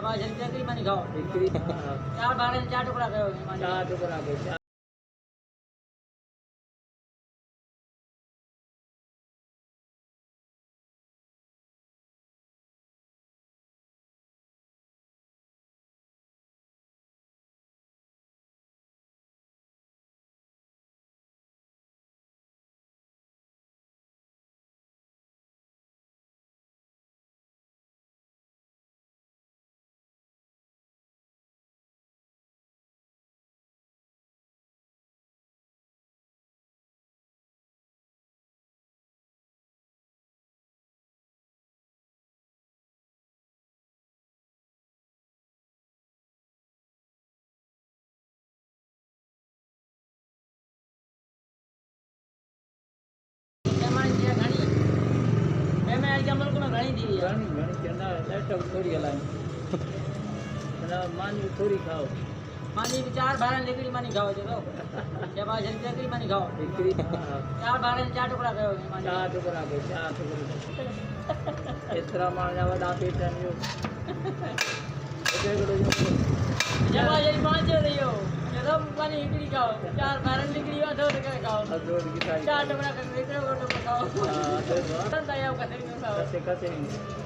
शाबाश हिकिड़ी मानी खाओ हिकिड़ी चार ॿारनि चार टुकड़ा कयो चार टुकड़ा कयो थोड़ी हलाए मानी थोड़ी खाओ मानी चार ॿारनि हिकिड़ी मानी खाओ चलो शाबाश हिकिड़ी मानी खाओ हिकिड़ी चार ॿारनि चार टुकड़ा कयो चार टुकड़ा कयो चार टुकड़ा एतिरा माण्हू जा वॾा पेट आहिनि शाबाश पांच रहियो चलो मानी हिकिड़ी खाओ चार ॿारनि हिकिड़ी अधो टुकड़ा खाओ चार टुकड़ा हिकिड़ो टुकड़ो खाओ कसे